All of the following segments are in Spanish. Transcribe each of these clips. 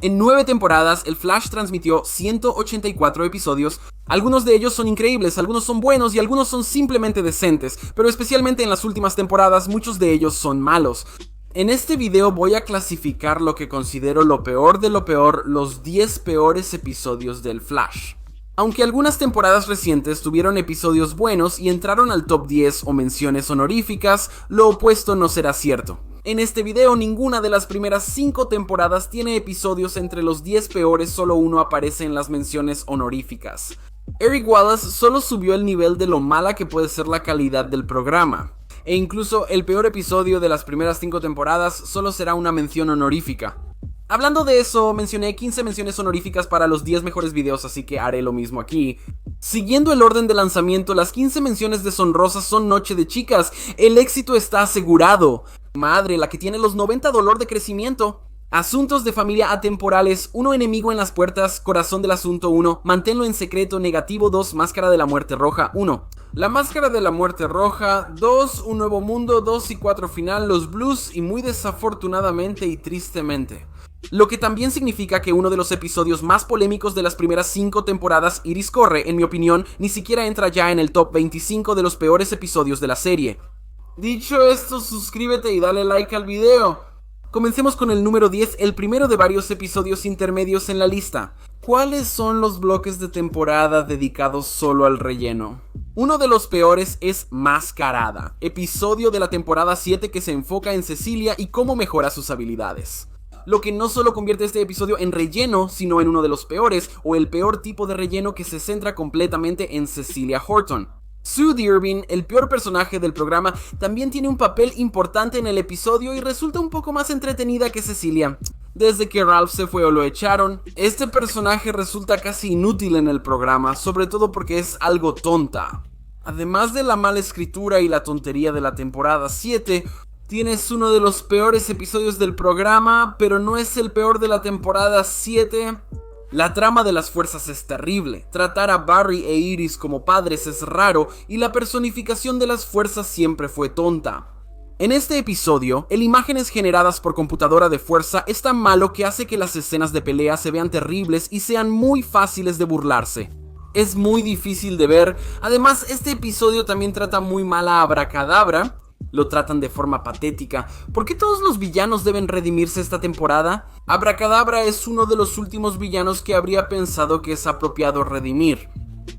En 9 temporadas, el Flash transmitió 184 episodios. Algunos de ellos son increíbles, algunos son buenos y algunos son simplemente decentes, pero especialmente en las últimas temporadas muchos de ellos son malos. En este video voy a clasificar lo que considero lo peor de lo peor, los 10 peores episodios del Flash. Aunque algunas temporadas recientes tuvieron episodios buenos y entraron al top 10 o menciones honoríficas, lo opuesto no será cierto. En este video ninguna de las primeras 5 temporadas tiene episodios entre los 10 peores, solo uno aparece en las menciones honoríficas. Eric Wallace solo subió el nivel de lo mala que puede ser la calidad del programa. E incluso el peor episodio de las primeras 5 temporadas solo será una mención honorífica. Hablando de eso, mencioné 15 menciones honoríficas para los 10 mejores videos, así que haré lo mismo aquí. Siguiendo el orden de lanzamiento, las 15 menciones deshonrosas son Noche de Chicas. El éxito está asegurado. Madre, la que tiene los 90 dolor de crecimiento. Asuntos de familia atemporales, 1 enemigo en las puertas, corazón del asunto 1, manténlo en secreto, negativo 2, máscara de la muerte roja 1. La máscara de la muerte roja 2, un nuevo mundo 2 y 4 final, los blues y muy desafortunadamente y tristemente. Lo que también significa que uno de los episodios más polémicos de las primeras 5 temporadas, Iris Corre, en mi opinión, ni siquiera entra ya en el top 25 de los peores episodios de la serie. Dicho esto, suscríbete y dale like al video. Comencemos con el número 10, el primero de varios episodios intermedios en la lista. ¿Cuáles son los bloques de temporada dedicados solo al relleno? Uno de los peores es Mascarada, episodio de la temporada 7 que se enfoca en Cecilia y cómo mejora sus habilidades. Lo que no solo convierte este episodio en relleno, sino en uno de los peores, o el peor tipo de relleno que se centra completamente en Cecilia Horton. Sue Dearvin, el peor personaje del programa, también tiene un papel importante en el episodio y resulta un poco más entretenida que Cecilia. Desde que Ralph se fue o lo echaron, este personaje resulta casi inútil en el programa, sobre todo porque es algo tonta. Además de la mala escritura y la tontería de la temporada 7, tienes uno de los peores episodios del programa, pero no es el peor de la temporada 7. La trama de las fuerzas es terrible, tratar a Barry e Iris como padres es raro y la personificación de las fuerzas siempre fue tonta. En este episodio, el imágenes generadas por computadora de fuerza es tan malo que hace que las escenas de pelea se vean terribles y sean muy fáciles de burlarse. Es muy difícil de ver, además este episodio también trata muy mal a Abracadabra. Lo tratan de forma patética. ¿Por qué todos los villanos deben redimirse esta temporada? Abracadabra es uno de los últimos villanos que habría pensado que es apropiado redimir.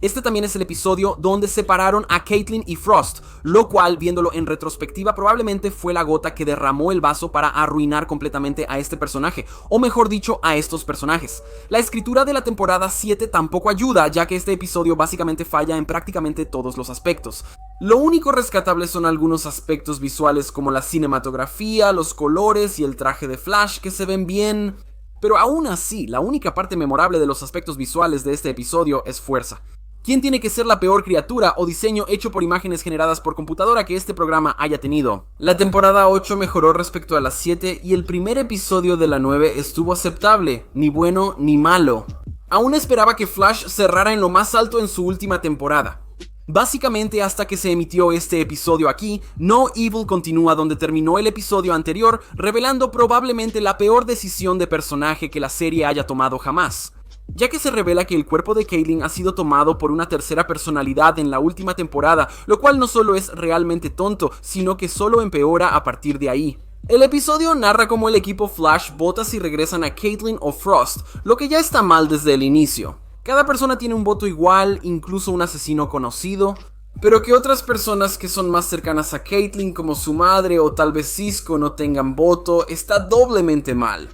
Este también es el episodio donde separaron a Caitlin y Frost, lo cual, viéndolo en retrospectiva, probablemente fue la gota que derramó el vaso para arruinar completamente a este personaje, o mejor dicho, a estos personajes. La escritura de la temporada 7 tampoco ayuda, ya que este episodio básicamente falla en prácticamente todos los aspectos. Lo único rescatable son algunos aspectos visuales como la cinematografía, los colores y el traje de Flash que se ven bien. Pero aún así, la única parte memorable de los aspectos visuales de este episodio es fuerza. ¿Quién tiene que ser la peor criatura o diseño hecho por imágenes generadas por computadora que este programa haya tenido? La temporada 8 mejoró respecto a la 7 y el primer episodio de la 9 estuvo aceptable, ni bueno ni malo. Aún esperaba que Flash cerrara en lo más alto en su última temporada. Básicamente hasta que se emitió este episodio aquí, No Evil continúa donde terminó el episodio anterior, revelando probablemente la peor decisión de personaje que la serie haya tomado jamás. Ya que se revela que el cuerpo de Caitlin ha sido tomado por una tercera personalidad en la última temporada, lo cual no solo es realmente tonto, sino que solo empeora a partir de ahí. El episodio narra cómo el equipo Flash vota si regresan a Caitlin o Frost, lo que ya está mal desde el inicio. Cada persona tiene un voto igual, incluso un asesino conocido, pero que otras personas que son más cercanas a Caitlin como su madre o tal vez Cisco no tengan voto, está doblemente mal.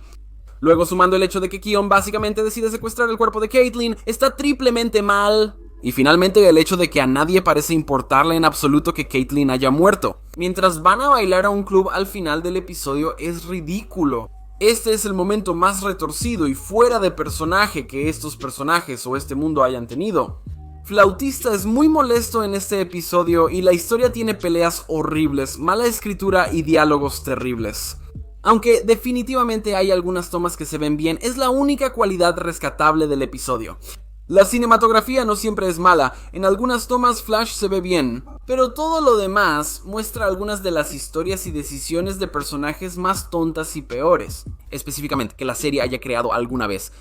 Luego, sumando el hecho de que Keon básicamente decide secuestrar el cuerpo de Caitlin, está triplemente mal. Y finalmente el hecho de que a nadie parece importarle en absoluto que Caitlin haya muerto. Mientras van a bailar a un club al final del episodio es ridículo. Este es el momento más retorcido y fuera de personaje que estos personajes o este mundo hayan tenido. Flautista es muy molesto en este episodio y la historia tiene peleas horribles, mala escritura y diálogos terribles. Aunque definitivamente hay algunas tomas que se ven bien, es la única cualidad rescatable del episodio. La cinematografía no siempre es mala, en algunas tomas Flash se ve bien, pero todo lo demás muestra algunas de las historias y decisiones de personajes más tontas y peores, específicamente que la serie haya creado alguna vez.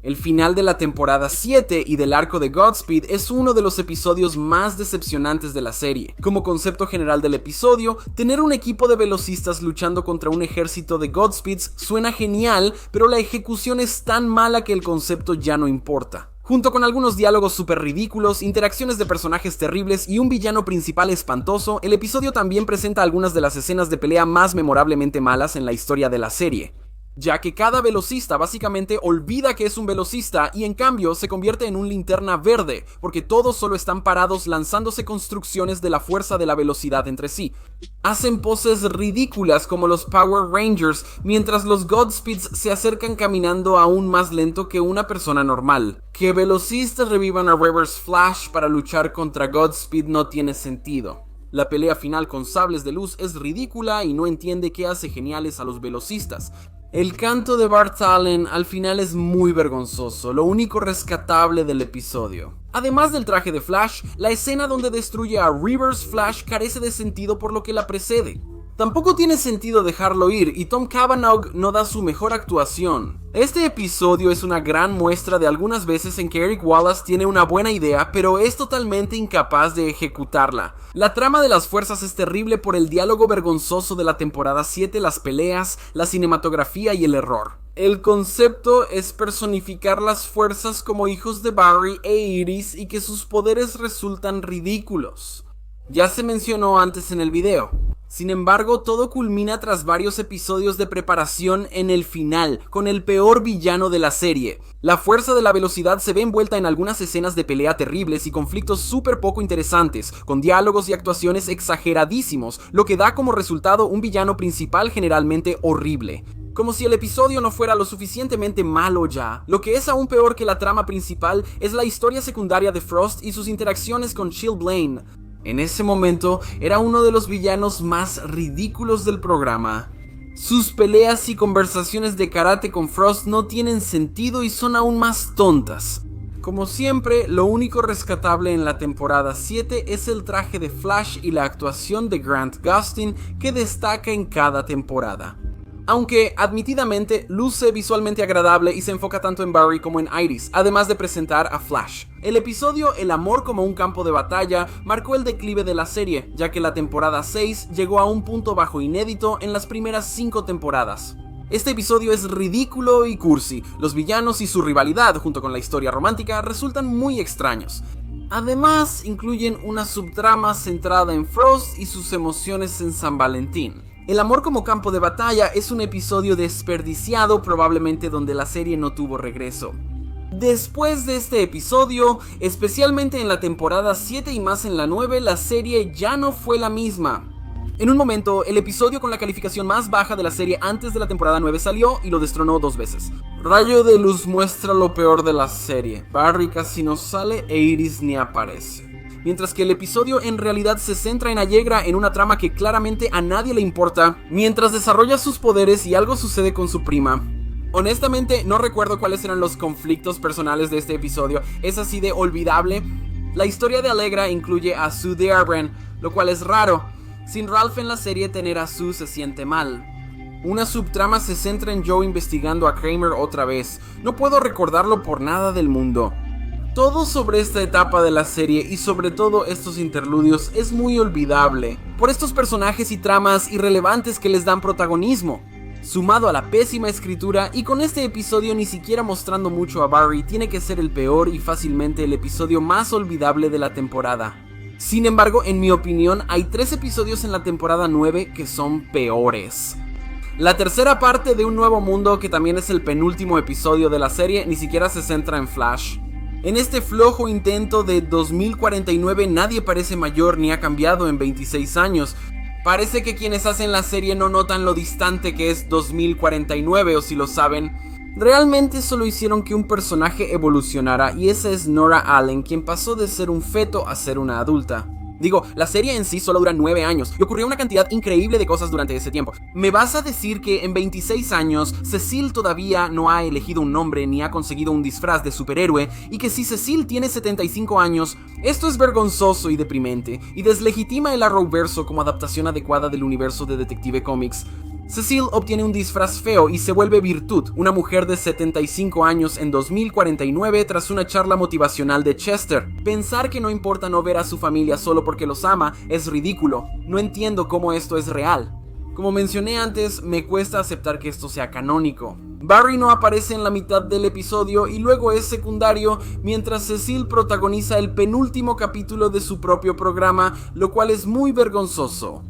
El final de la temporada 7 y del arco de Godspeed es uno de los episodios más decepcionantes de la serie. Como concepto general del episodio, tener un equipo de velocistas luchando contra un ejército de Godspeeds suena genial, pero la ejecución es tan mala que el concepto ya no importa. Junto con algunos diálogos súper ridículos, interacciones de personajes terribles y un villano principal espantoso, el episodio también presenta algunas de las escenas de pelea más memorablemente malas en la historia de la serie, ya que cada velocista básicamente olvida que es un velocista y en cambio se convierte en un linterna verde, porque todos solo están parados lanzándose construcciones de la fuerza de la velocidad entre sí. Hacen poses ridículas como los Power Rangers, mientras los Godspeeds se acercan caminando aún más lento que una persona normal. Que velocistas revivan a Reverse Flash para luchar contra Godspeed no tiene sentido. La pelea final con sables de luz es ridícula y no entiende qué hace geniales a los velocistas. El canto de Bart Allen al final es muy vergonzoso, lo único rescatable del episodio. Además del traje de Flash, la escena donde destruye a Reverse Flash carece de sentido por lo que la precede. Tampoco tiene sentido dejarlo ir y Tom Cavanagh no da su mejor actuación. Este episodio es una gran muestra de algunas veces en que Eric Wallace tiene una buena idea, pero es totalmente incapaz de ejecutarla. La trama de las fuerzas es terrible por el diálogo vergonzoso de la temporada 7, las peleas, la cinematografía y el error. El concepto es personificar las fuerzas como hijos de Barry e Iris y que sus poderes resultan ridículos. Ya se mencionó antes en el video. Sin embargo, todo culmina tras varios episodios de preparación en el final, con el peor villano de la serie. La fuerza de la velocidad se ve envuelta en algunas escenas de pelea terribles y conflictos súper poco interesantes, con diálogos y actuaciones exageradísimos, lo que da como resultado un villano principal generalmente horrible. Como si el episodio no fuera lo suficientemente malo ya, lo que es aún peor que la trama principal es la historia secundaria de Frost y sus interacciones con Chill Blaine. En ese momento era uno de los villanos más ridículos del programa. Sus peleas y conversaciones de karate con Frost no tienen sentido y son aún más tontas. Como siempre, lo único rescatable en la temporada 7 es el traje de Flash y la actuación de Grant Gustin que destaca en cada temporada. Aunque, admitidamente, luce visualmente agradable y se enfoca tanto en Barry como en Iris, además de presentar a Flash. El episodio El amor como un campo de batalla marcó el declive de la serie, ya que la temporada 6 llegó a un punto bajo inédito en las primeras 5 temporadas. Este episodio es ridículo y cursi, los villanos y su rivalidad junto con la historia romántica resultan muy extraños. Además, incluyen una subtrama centrada en Frost y sus emociones en San Valentín. El amor como campo de batalla es un episodio desperdiciado, probablemente donde la serie no tuvo regreso. Después de este episodio, especialmente en la temporada 7 y más en la 9, la serie ya no fue la misma. En un momento, el episodio con la calificación más baja de la serie antes de la temporada 9 salió y lo destronó 2 veces. Rayo de luz muestra lo peor de la serie. Barry casi no sale e Iris ni aparece. Mientras que el episodio en realidad se centra en Allegra en una trama que claramente a nadie le importa, mientras desarrolla sus poderes y algo sucede con su prima. Honestamente no recuerdo cuáles eran los conflictos personales de este episodio, es así de olvidable. La historia de Allegra incluye a Sue Dearborn, lo cual es raro. Sin Ralph en la serie, tener a Sue se siente mal. Una subtrama se centra en Joe investigando a Kramer otra vez. No puedo recordarlo por nada del mundo. Todo sobre esta etapa de la serie y sobre todo estos interludios es muy olvidable, por estos personajes y tramas irrelevantes que les dan protagonismo. Sumado a la pésima escritura y con este episodio ni siquiera mostrando mucho a Barry, tiene que ser el peor y fácilmente el episodio más olvidable de la temporada. Sin embargo, en mi opinión, hay 3 episodios en la temporada 9 que son peores. La tercera parte de Un Nuevo Mundo, que también es el penúltimo episodio de la serie, ni siquiera se centra en Flash. En este flojo intento de 2049 nadie parece mayor ni ha cambiado en 26 años. Parece que quienes hacen la serie no notan lo distante que es 2049 o si lo saben. Realmente solo hicieron que un personaje evolucionara y esa es Nora Allen, quien pasó de ser un feto a ser una adulta. Digo, la serie en sí solo dura 9 años y ocurrió una cantidad increíble de cosas durante ese tiempo. ¿Me vas a decir que en 26 años Cecile todavía no ha elegido un nombre ni ha conseguido un disfraz de superhéroe y que si Cecile tiene 75 años, esto es vergonzoso y deprimente y deslegitima el Arrowverso como adaptación adecuada del universo de Detective Comics? Cecile obtiene un disfraz feo y se vuelve Virtud, una mujer de 75 años en 2049 tras una charla motivacional de Chester. Pensar que no importa no ver a su familia solo porque los ama es ridículo. No entiendo cómo esto es real. Como mencioné antes, me cuesta aceptar que esto sea canónico. Barry no aparece en la mitad del episodio y luego es secundario mientras Cecile protagoniza el penúltimo capítulo de su propio programa, lo cual es muy vergonzoso.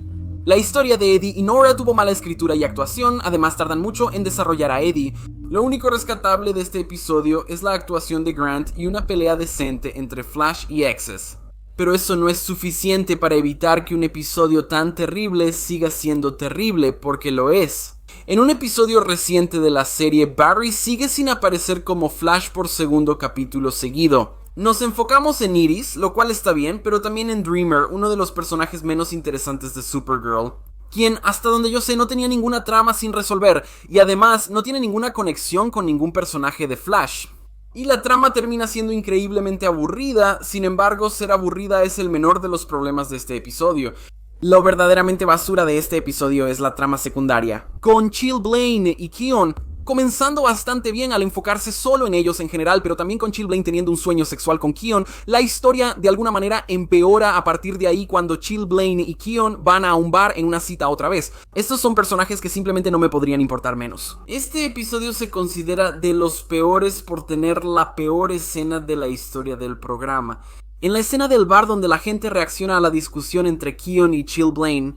La historia de Eddie y Nora tuvo mala escritura y actuación, además tardan mucho en desarrollar a Eddie. Lo único rescatable de este episodio es la actuación de Grant y una pelea decente entre Flash y Access. Pero eso no es suficiente para evitar que un episodio tan terrible siga siendo terrible, porque lo es. En un episodio reciente de la serie, Barry sigue sin aparecer como Flash por segundo capítulo seguido. Nos enfocamos en Iris, lo cual está bien, pero también en Dreamer, uno de los personajes menos interesantes de Supergirl, quien hasta donde yo sé no tenía ninguna trama sin resolver, y además no tiene ninguna conexión con ningún personaje de Flash. Y la trama termina siendo increíblemente aburrida, sin embargo ser aburrida es el menor de los problemas de este episodio. Lo verdaderamente basura de este episodio es la trama secundaria, con Chill Blaine y Keon comenzando bastante bien al enfocarse solo en ellos en general, pero también con Chill Blaine teniendo un sueño sexual con Keon. La historia de alguna manera empeora a partir de ahí cuando Chill Blaine y Keon van a un bar en una cita otra vez. Estos son personajes que simplemente no me podrían importar menos. Este episodio se considera de los peores por tener la peor escena de la historia del programa. En la escena del bar donde la gente reacciona a la discusión entre Keon y Chill Blaine,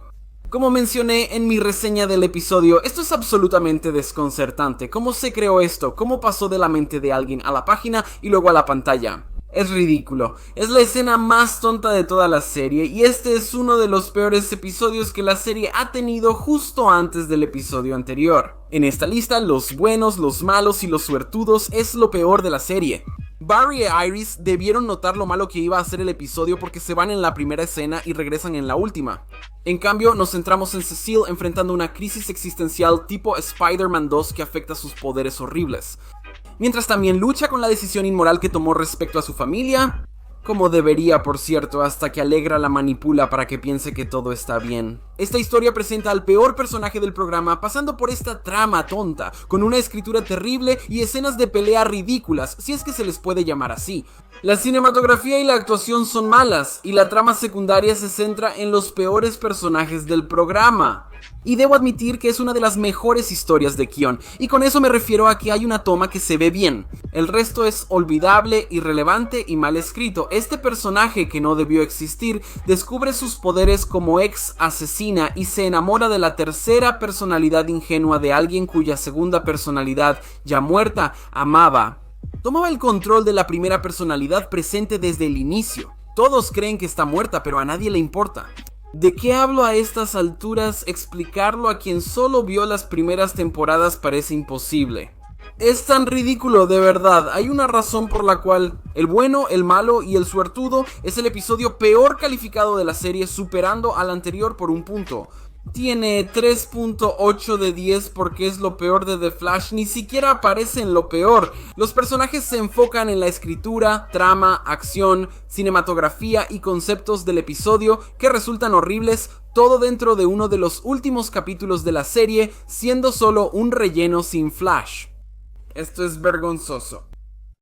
como mencioné en mi reseña del episodio, esto es absolutamente desconcertante. ¿Cómo se creó esto? ¿Cómo pasó de la mente de alguien a la página y luego a la pantalla? Es ridículo. Es la escena más tonta de toda la serie y este es uno de los peores episodios que la serie ha tenido justo antes del episodio anterior. En esta lista, los buenos, los malos y los suertudos es lo peor de la serie. Barry e Iris debieron notar lo malo que iba a ser el episodio porque se van en la primera escena y regresan en la última. En cambio, nos centramos en Cecile enfrentando una crisis existencial tipo Spider-Man 2 que afecta sus poderes horribles. Mientras también lucha con la decisión inmoral que tomó respecto a su familia, como debería por cierto, hasta que Allegra la manipula para que piense que todo está bien. Esta historia presenta al peor personaje del programa pasando por esta trama tonta, con una escritura terrible y escenas de pelea ridículas, si es que se les puede llamar así. La cinematografía y la actuación son malas, y la trama secundaria se centra en los peores personajes del programa. Y debo admitir que es una de las mejores historias de Keon, y con eso me refiero a que hay una toma que se ve bien. El resto es olvidable, irrelevante y mal escrito. Este personaje que no debió existir descubre sus poderes como ex asesina y se enamora de la tercera personalidad ingenua de alguien cuya segunda personalidad, ya muerta, amaba. Tomaba el control de la primera personalidad presente desde el inicio. Todos creen que está muerta, pero a nadie le importa. ¿De qué hablo a estas alturas? Explicarlo a quien solo vio las primeras temporadas parece imposible. Es tan ridículo, de verdad. Hay una razón por la cual el bueno, el malo y el suertudo es el episodio peor calificado de la serie, superando al anterior por un punto. Tiene 3.8 de 10 porque es lo peor de The Flash, ni siquiera aparece en lo peor. Los personajes se enfocan en la escritura, trama, acción, cinematografía y conceptos del episodio que resultan horribles, todo dentro de uno de los últimos capítulos de la serie, siendo solo un relleno sin Flash. Esto es vergonzoso.